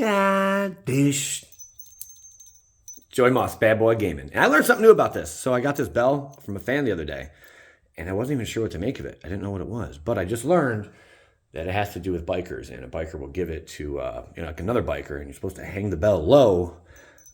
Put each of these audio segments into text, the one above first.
Dish. Joey Moss, Bad Boy Gaming. And I learned something new about this. So I got this bell from a fan the other day, and I wasn't even sure what to make of it. I didn't know what it was. But I just learned that it has to do with bikers, and a biker will give it to like another biker, and you're supposed to hang the bell low,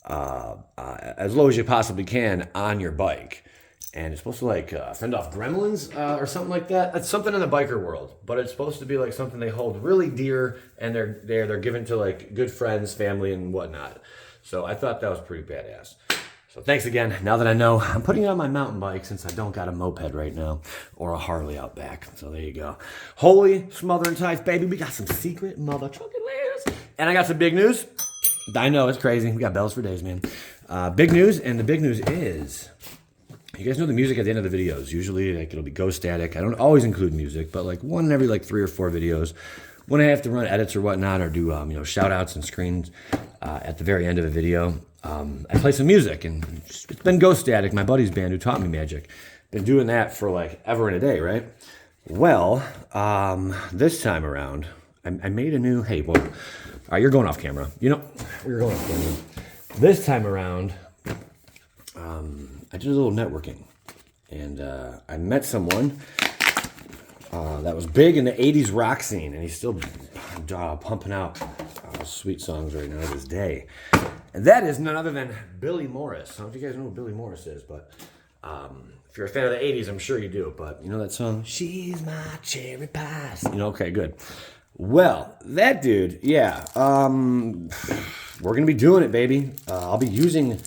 as low as you possibly can on your bike. And it's supposed to like fend off gremlins or something like that. That's something in the biker world, but it's supposed to be like something they hold really dear, and they're given to like good friends, family, and whatnot. So I thought that was pretty badass. So thanks again. Now that I know, I'm putting it on my mountain bike since I don't got a moped right now or a Harley out back. So there you go. Holy smothering tights, baby. We got some secret mother trucking layers. And I got some big news. I know, it's crazy. We got bells for days, man. Big news, and the big news is, you guys know the music at the end of the videos. Usually like it'll be Ghost Static. I don't always include music, but like one every like 3 or 4 videos. When I have to run edits or whatnot, or do shout outs and screens at the very end of a video, I play some music, and it's been Ghost Static, my buddy's band who taught me magic. Been doing that for like ever and a day, right? Well, this time around, I made a new, hey, well, you're going off camera. You're going off camera. This time around, I did a little networking, and I met someone that was big in the 80s rock scene, and he's still pumping out sweet songs right now to this day. And that is none other than Billy Morris. I don't know if you guys know who Billy Morris is, but if you're a fan of the 80s, I'm sure you do. But you know that song, She's My Cherry Pie? Okay, good. Well, that dude, yeah. We're going to be doing it, baby. I'll be using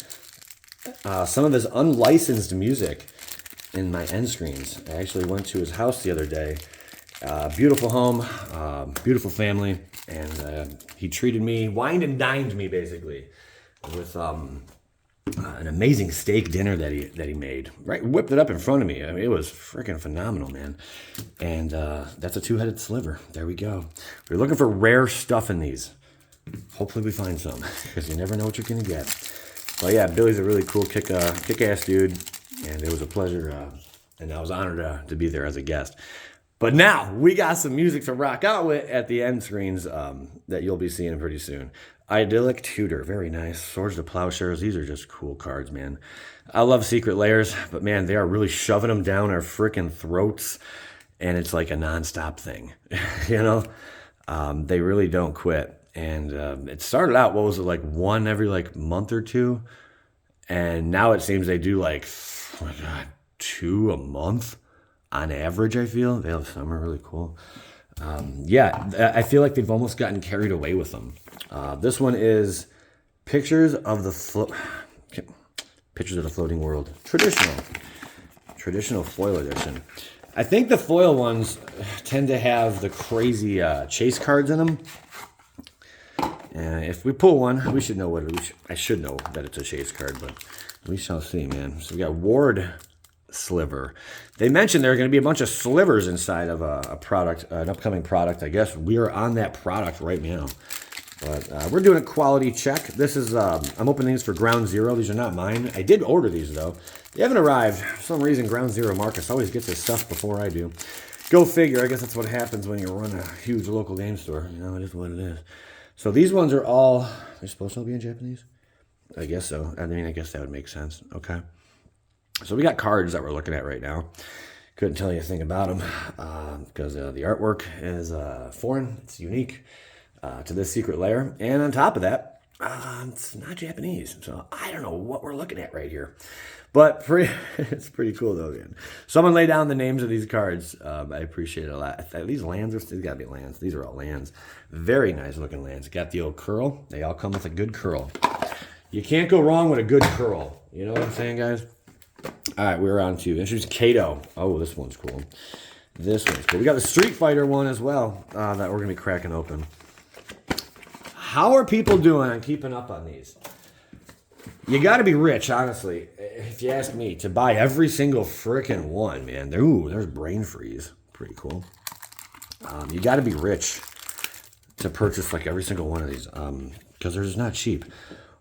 some of his unlicensed music in my end screens. I actually went to his house the other day. Beautiful home, beautiful family, and he treated me, wined and dined me basically with an amazing steak dinner that he made. Right, whipped it up in front of me. I mean, it was freaking phenomenal, man. And that's a 2-headed sliver. There we go. We're looking for rare stuff in these. Hopefully we find some, because you never know what you're gonna get. But yeah, Billy's a really cool kick-ass dude. And it was a pleasure, and I was honored to be there as a guest. But now, we got some music to rock out with at the end screens that you'll be seeing pretty soon. Idyllic Tutor, very nice. Swords to Plowshares, these are just cool cards, man. I love Secret Lairs, but man, they are really shoving them down our freaking throats, and it's like a nonstop thing, They really don't quit. And it started out, what was it, like one every like month or two? And now it seems they do like, oh my God, 2 a month on average, I feel. Some are really cool. I feel like they've almost gotten carried away with them. This one is Pictures of the Floating World. Traditional foil edition. I think the foil ones tend to have the crazy chase cards in them. If we pull one, we should know I should know that it's a chase card, but we shall see, man. So we got Ward Sliver. They mentioned there are going to be a bunch of slivers inside of a product, an upcoming product. I guess we are on that product right now. But we're doing a quality check. This is, I'm opening these for Ground Zero. These are not mine. I did order these, though. They haven't arrived. For some reason, Ground Zero Marcus always gets his stuff before I do. Go figure. I guess that's what happens when you run a huge local game store. It is what it is. So these ones are all, they're supposed to all be in Japanese? I guess so. I guess that would make sense. Okay. So we got cards that we're looking at right now. Couldn't tell you a thing about them because the artwork is foreign. It's unique to this Secret Lair. And on top of that, it's not Japanese. So I don't know what we're looking at right here. But it's pretty cool, though, man. Someone lay down the names of these cards. I appreciate it a lot. These lands, these got to be lands. These are all lands. Very nice-looking lands. Got the old curl. They all come with a good curl. You can't go wrong with a good curl. You know what I'm saying, guys? All right, we're on to introduce Kato. Oh, this one's cool. This one's cool. We got the Street Fighter one as well that we're going to be cracking open. How are people doing on keeping up on these? You got to be rich, honestly, if you ask me, to buy every single frickin' one, man. Ooh, there's Brain Freeze. Pretty cool. You got to be rich to purchase like every single one of these because they're just not cheap.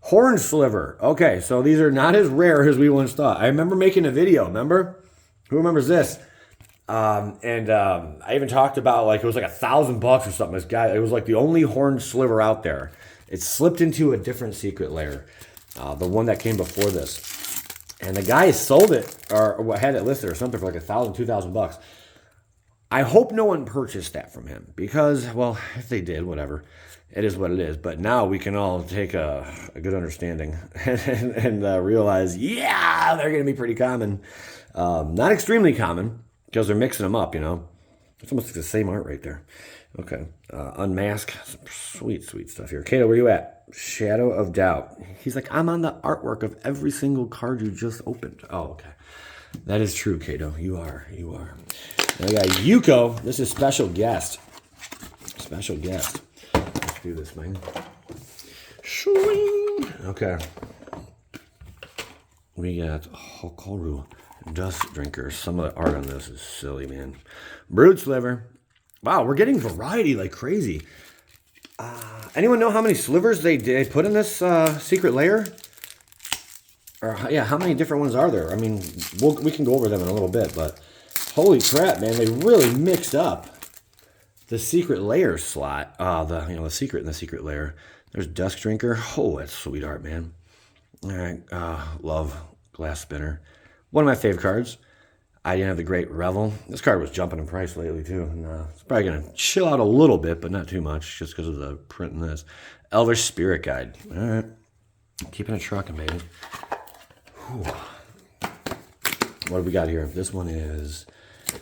Horn Sliver. Okay, so these are not as rare as we once thought. I remember making a video, remember? Who remembers this? I even talked about like it was like $1,000 or something. This guy, it was like the only horn sliver out there. It slipped into a different secret lair, the one that came before this. And the guy sold it, or had it listed or something for like $1,000, $2,000. I hope no one purchased that from him because, well, if they did, whatever. It is what it is. But now we can all take a good understanding and realize, yeah, they're going to be pretty common. Not extremely common because they're mixing them up, you know. It's almost like the same art right there. Okay. Unmask. Some sweet, sweet stuff here. Kato, where you at? Shadow of Doubt. He's like, I'm on the artwork of every single card you just opened. Oh, okay. That is true, Kato. You are. You are. Now we got Yuko. This is special guest. Special guest. Let's do this, man. Shwing. Okay. We got Hokoru Dust Drinkers. Some of the art on this is silly, man. Brood Sliver. Wow, we're getting variety like crazy. Anyone know how many slivers they put in this secret lair? Or, yeah, how many different ones are there? I mean, we can go over them in a little bit, but holy crap, man. They really mixed up the secret lair slot. The secret in the secret lair. There's Dusk Drinker. Oh, that's sweet art, man. All right, love Glass Spinner. One of my fave cards. I didn't have the Great Revel. This card was jumping in price lately, too. And, it's probably going to chill out a little bit, but not too much, just because of the print in this. Elvish Spirit Guide. All right. Keeping it trucking, baby. Whew. What do we got here? This one is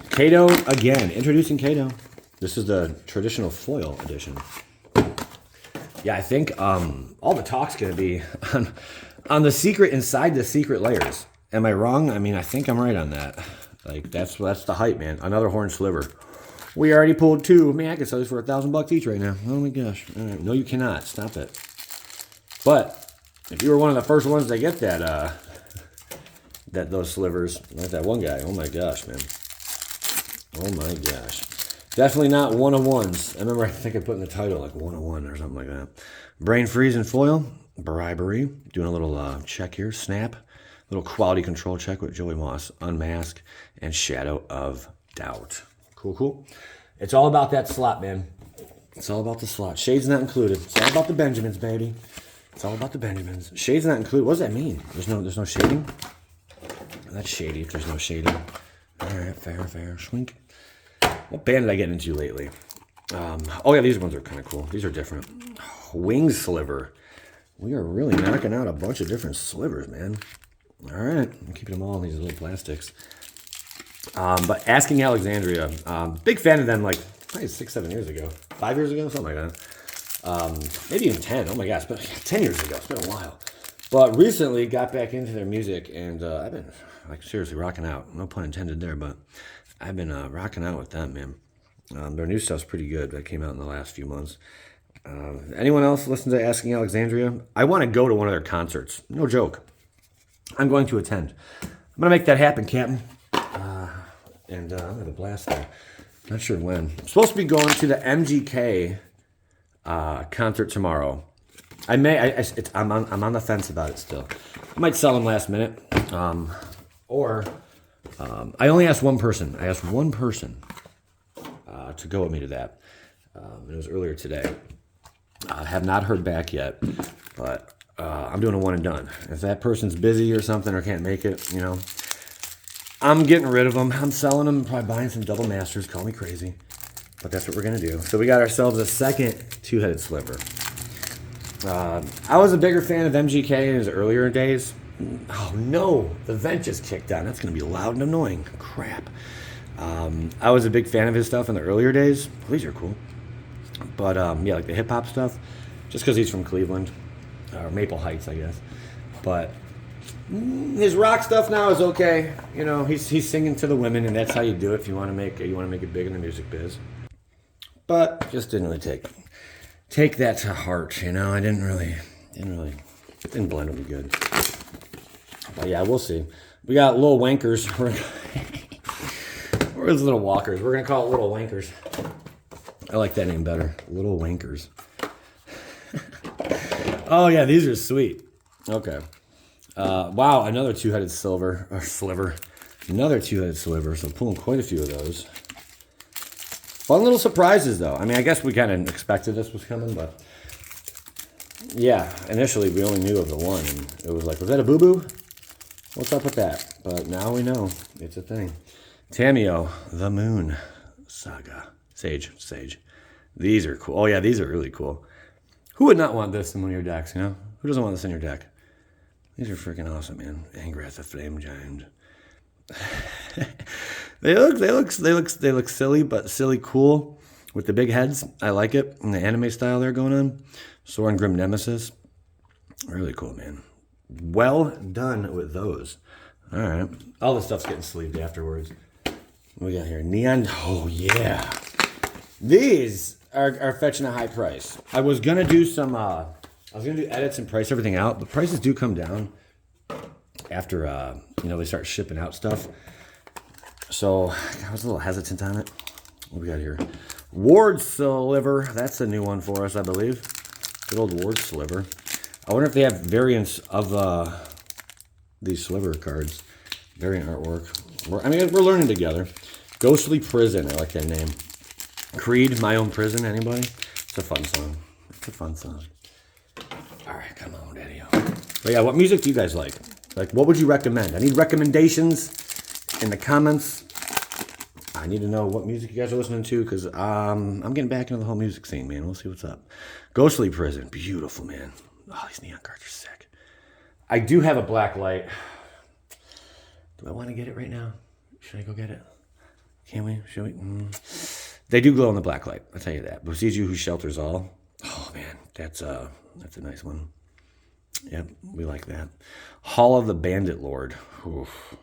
Kato again. Introducing Kato. This is the traditional foil edition. Yeah, I think all the talk's going to be on the secret inside the secret layers. Am I wrong? I mean, I think I'm right on that. Like, that's the hype, man. Another horn sliver. We already pulled two. Man, I can sell these for $1,000 each right now. Oh, my gosh. All right. No, you cannot. Stop it. But if you were one of the first ones to get those slivers, like that one guy, oh, my gosh, man. Oh, my gosh. Definitely not one-of-ones. I remember, I think I put in the title, like, 101 or something like that. Brain Freeze and Foil. Bribery. Doing a little check here. Snap. Little quality control check with Joey Moss, Unmask, and Shadow of Doubt. Cool, cool. It's all about that slot, man. It's all about the slot. Shades not included. It's all about the Benjamins, baby. It's all about the Benjamins. Shades not included. What does that mean? There's no shading? That's shady if there's no shading. All right, fair. Schwink. What band did I get into lately? Oh, yeah, these ones are kind of cool. These are different. Wing Sliver. We are really knocking out a bunch of different slivers, man. All right, I'm keeping them all in these little plastics. But Asking Alexandria, big fan of them like probably 6-7 years ago, 5 years ago, something like that. Maybe even 10. Oh my gosh, but 10 years ago. It's been a while. But recently got back into their music, and I've been like seriously rocking out. No pun intended there, but I've been rocking out with them, man. Their new stuff's pretty good. That came out in the last few months. Anyone else listen to Asking Alexandria? I want to go to one of their concerts. No joke. I'm going to attend. I'm going to make that happen, Captain. And I'm going to have a blast there. Not sure when. I'm supposed to be going to the MGK concert tomorrow. I'm on the fence about it still. I might sell them last minute. I only asked one person. I asked one person to go with me to that. It was earlier today. I have not heard back yet, but I'm doing a one and done. If that person's busy or something or can't make it, you know, I'm getting rid of them. I'm selling them, probably buying some double masters. Call me crazy, but that's what we're going to do. So we got ourselves a second two-headed sliver. I was a bigger fan of MGK in his earlier days. Oh, no. The vent just kicked on. That's going to be loud and annoying. Crap. I was a big fan of his stuff in the earlier days. These are cool. But, yeah, like the hip-hop stuff, just because he's from Cleveland. Or Maple Heights, I guess. But his rock stuff now is okay. You know, he's singing to the women, and that's how you do it if you want to make it big in the music biz. But just didn't really take that to heart, you know. I didn't blend them good. But yeah, we'll see. We got little wankers. Or his little walkers. We're gonna call it little wankers. I like that name better. Little wankers. Oh yeah, these are sweet. Okay. Wow, another two-headed sliver. Another two-headed sliver. So pulling quite a few of those. Fun little surprises, though. I mean, I guess we kind of expected this was coming, but Yeah, initially we only knew of the one, and it was like, was that a boo-boo? What's up with that? But now we know it's a thing. Tameo, the Moon Saga. Sage. These are cool. Oh yeah, these are really cool. Who would not want this in one of your decks, you know? Who doesn't want this in your deck? These are freaking awesome, man. Angrath, the Flame Giant. they look silly, but silly cool with the big heads. I like it. And the anime style they're going on. Soren Grim Nemesis. Really cool, man. Well done with those. All right. All this stuff's getting sleeved afterwards. What we got here? Neon. Oh, yeah. These are fetching a high price. I was going to do some, I was going to do edits and price everything out, but prices do come down after, they start shipping out stuff. So I was a little hesitant on it. What we got here? Ward Sliver. That's a new one for us, I believe. Good old Ward Sliver. I wonder if they have variants of these Sliver cards. Variant artwork. We're learning together. Ghostly Prison. I like that name. Creed, My Own Prison. Anybody? It's a fun song. All right, come on, Daddy. But yeah, what music do you guys like? Like, what would you recommend? I need recommendations in the comments. I need to know what music you guys are listening to, because I'm getting back into the whole music scene, man. We'll see what's up. Ghostly Prison. Beautiful, man. Oh, these neon cards are sick. I do have a black light. Do I want to get it right now? Should I go get it? Can we? Should we? They do glow in the black light. I'll tell you that. Besiege you who shelters all. Oh, man. That's a nice one. Yep, we like that. Hall of the Bandit Lord. Oof.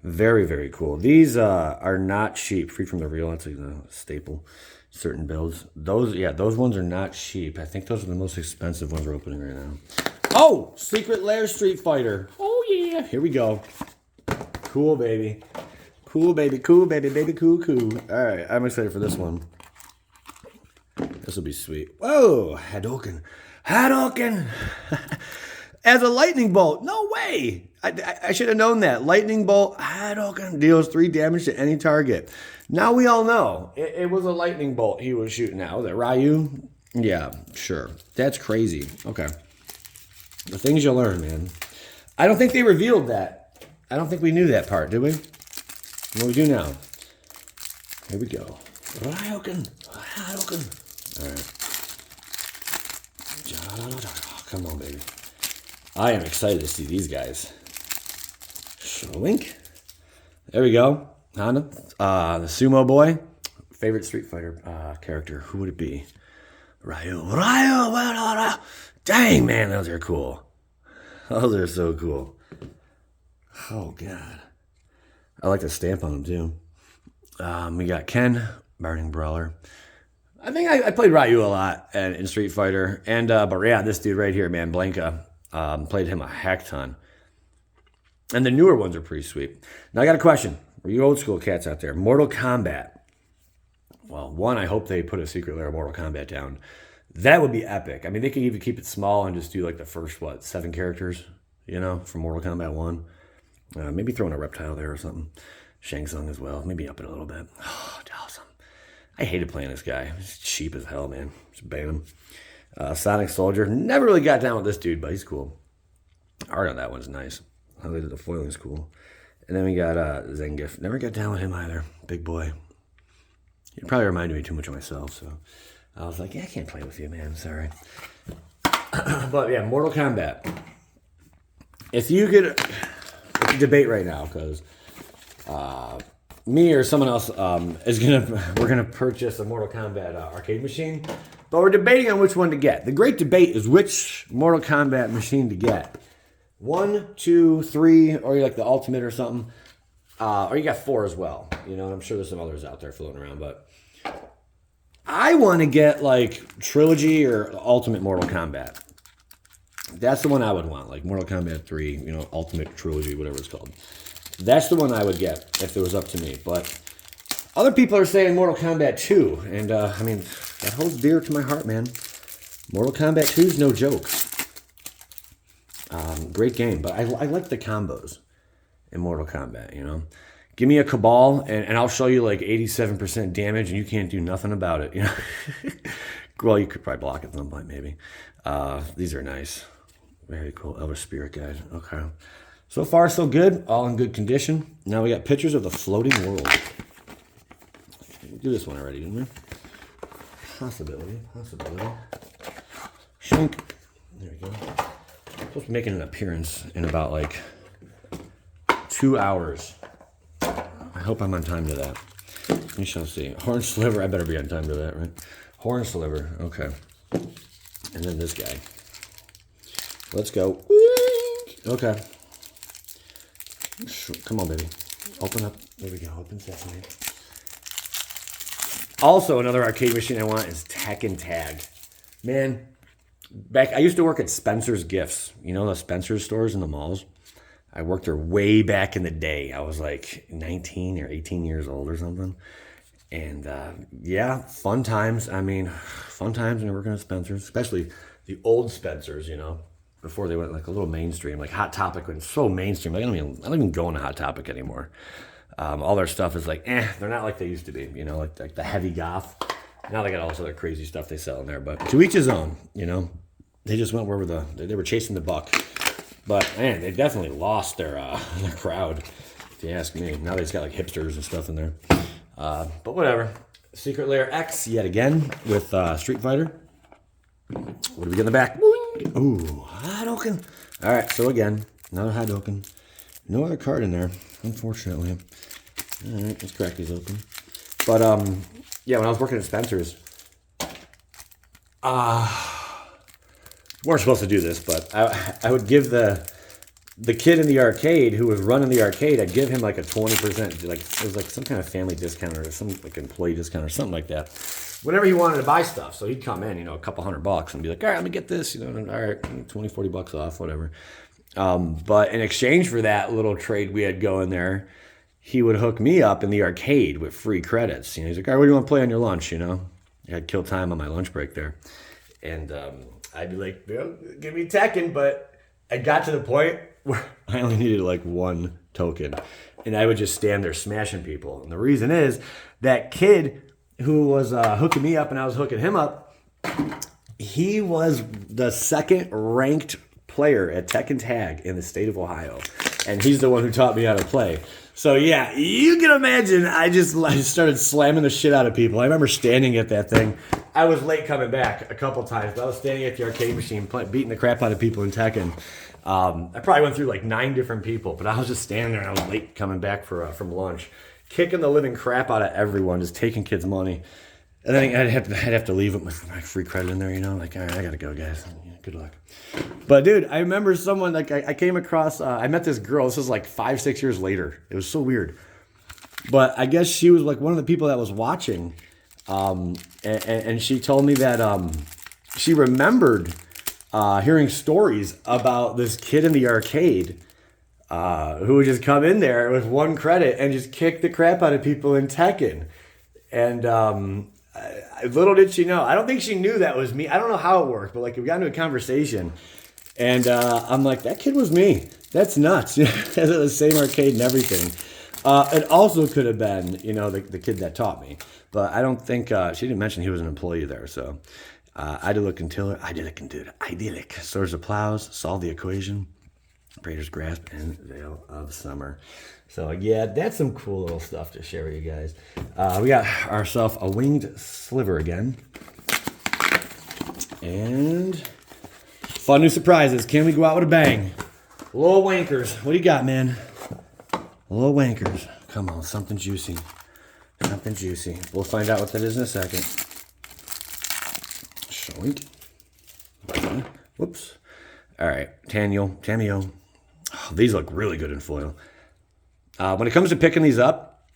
Very, very cool. These are not cheap. Free from the real. That's a staple. Certain builds. Those ones are not cheap. I think those are the most expensive ones we're opening right now. Oh, Secret Lairs Street Fighter. Oh, yeah. Here we go. Cool, baby. Cool, baby. Cool, baby. Baby, cool. All right, I'm excited for this one. This will be sweet. Whoa, Hadouken. As a lightning bolt. No way. I should have known that. Lightning bolt, Hadouken deals 3 damage to any target. Now we all know. It was a lightning bolt he was shooting at. Was it Ryu? Yeah, sure. That's crazy. Okay. The things you learn, man. I don't think they revealed that. I don't think we knew that part, did we? What we do now. Here we go. Hadouken. All right. Come on, baby. I am excited to see these guys. Link. There we go. Honda. The Sumo Boy. Favorite Street Fighter character. Who would it be? Ryu. Dang, man. Those are cool. Those are so cool. Oh, God. I like the stamp on them, too. We got Ken. Burning Brawler. I think I played Ryu a lot in Street Fighter. But yeah, this dude right here, man, Blanka. Played him a heck ton. And the newer ones are pretty sweet. Now I got a question. For you old school cats out there, Mortal Kombat. Well, one, I hope they put a Secret Lair of Mortal Kombat down. That would be epic. I mean, they could even keep it small and just do like the first, 7 characters, from Mortal Kombat 1. Maybe throw in a reptile there or something. Shang Tsung as well. Maybe up it a little bit. Oh, awesome. I hated playing this guy. He's cheap as hell, man. Just ban him. Sonic Soldier. Never really got down with this dude, but he's cool. Art on that one's nice. How they did the foiling's cool. And then we got Zangief. Never got down with him either. Big boy. He probably reminded me too much of myself, so I was like, yeah, I can't play with you, man. Sorry. But yeah, Mortal Kombat. If you could debate right now, because me or someone else we're gonna purchase a Mortal Kombat arcade machine, but we're debating on which one to get. The great debate is which Mortal Kombat machine to get. 1, 2, 3, or you like the Ultimate or something, or you got 4 as well. And I'm sure there's some others out there floating around, but I want to get like Trilogy or Ultimate Mortal Kombat. That's the one I would want, like Mortal Kombat 3, Ultimate Trilogy, whatever it's called. That's the one I would get if it was up to me. But other people are saying Mortal Kombat 2, and that holds dear to my heart, man. Mortal Kombat 2 is no joke. Great game, but I like the combos in Mortal Kombat, Give me a Cabal, and I'll show you like 87% damage, and you can't do nothing about it, Well, you could probably block it at some point, maybe. These are nice. Very cool. Elder Spirit Guide. Okay. So far, so good. All in good condition. Now we got pictures of the floating world. We did this one already, didn't we? Possibility. Shrink. There we go. I'm supposed to be making an appearance in about like 2 hours. I hope I'm on time to that. We shall see. Horn Sliver. I better be on time to that, right? Horn Sliver. Okay. And then this guy. Let's go. Okay. Come on, baby. Open up. There we go. Open sesame. Also, another arcade machine I want is Tekken Tag. Man, I used to work at Spencer's Gifts. You know the Spencer's stores in the malls? I worked there way back in the day. I was like 19 or 18 years old or something. And yeah, fun times. I mean, fun times when you're working at Spencer's, especially the old Spencer's, you know, before they went like a little mainstream. Like Hot Topic went so mainstream. Like, I don't even go into Hot Topic anymore. All their stuff is like, they're not like they used to be, you know, like the heavy goth. Now they got all this other crazy stuff they sell in there, but to each his own, you know. They just went where they were chasing the buck. But man, they definitely lost their crowd, if you ask me. Now they just got like hipsters and stuff in there. But whatever. Secret Lair X yet again with Street Fighter. What do we get in the back? Ooh, Hadoken. All right, so again, another Hadoken. No other card in there, unfortunately. All right, let's crack these open. But yeah, when I was working at Spencer's, weren't supposed to do this, but I would give the kid in the arcade who was running the arcade, I'd give him like a 20%, like it was like some kind of family discount or some like employee discount or something like that. Whenever he wanted to buy stuff, so he'd come in, you know, a couple $100 and be like, all right, let me get this, you know, all right, 20, $40 off, whatever. But in exchange for that little trade we had going there, he would hook me up in the arcade with free credits. You know, he's like, all right, what do you want to play on your lunch, you know? I'd kill time on my lunch break there. And I'd be like, give me Tekken, but I got to the point where I only needed like one token. And I would just stand there smashing people. And the reason is that kid who was hooking me up and I was hooking him up, he was the second ranked player at Tekken Tag in the state of Ohio. And he's the one who taught me how to play. So yeah, you can imagine I started slamming the shit out of people. I remember standing at that thing. I was late coming back a couple times, but I was standing at the arcade machine beating the crap out of people in Tekken. I probably went through like 9 different people, but I was just standing there and I was late coming back from lunch, kicking the living crap out of everyone, just taking kids' money. And then I'd have to leave with my free credit in there, you know, like, all right, I gotta go, guys. Good luck. But dude, I remember someone, like I came across, I met this girl, this was like 5-6 years later. It was so weird. But I guess she was like one of the people that was watching. And she told me that she remembered hearing stories about this kid in the arcade who would just come in there with one credit and just kick the crap out of people in Tekken. And little did she know, I don't think she knew that was me. I don't know how it worked, but like we got into a conversation and I'm like, that kid was me. That's nuts. The same arcade and everything. It also could have been, you know, the kid that taught me, but I don't think she didn't mention he was an employee there. So idyllic. Swords of Plows, solve the equation, Praetor's Grasp, and Veil of Summer. So yeah, that's some cool little stuff to share with you guys. We got ourselves a winged sliver again. And fun new surprises. Can we go out with a bang? Little wankers. What do you got, man? Little wankers. Come on, something juicy. Something juicy. We'll find out what that is in a second. Shoink. Whoops. All right, Tamio. Oh, these look really good in foil. When it comes to picking these up,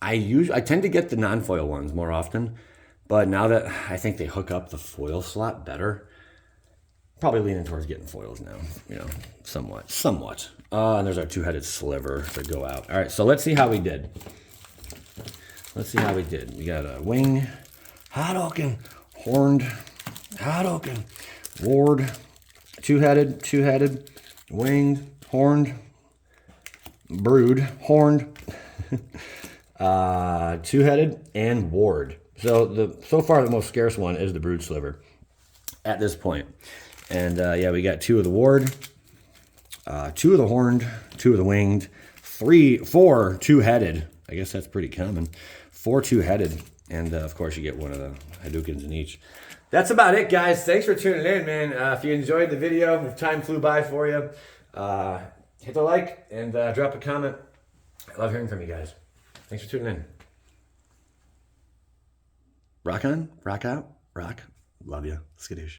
I tend to get the non-foil ones more often, but now that I think they hook up the foil slot better, probably leaning towards getting foils now, you know, somewhat. And there's our 2-headed sliver to go out. All right, so let's see how we did. We got a wing, Hadoken, horned, Hadoken, ward, two-headed, winged, horned, brood, horned, two-headed, and ward. So so far the most scarce one is the brood sliver at this point. And yeah, we got 2 of the ward, 2 of the horned, 2 of the winged, 4 two-headed. I guess that's pretty common. 4 two-headed, and of course you get 1 of the Hadoukens in each. That's about it, guys. Thanks for tuning in, man. If you enjoyed the video, if time flew by for you, hit the like and drop a comment. I love hearing from you guys. Thanks for tuning in. Rock on, rock out, rock. Love you. Skadoosh.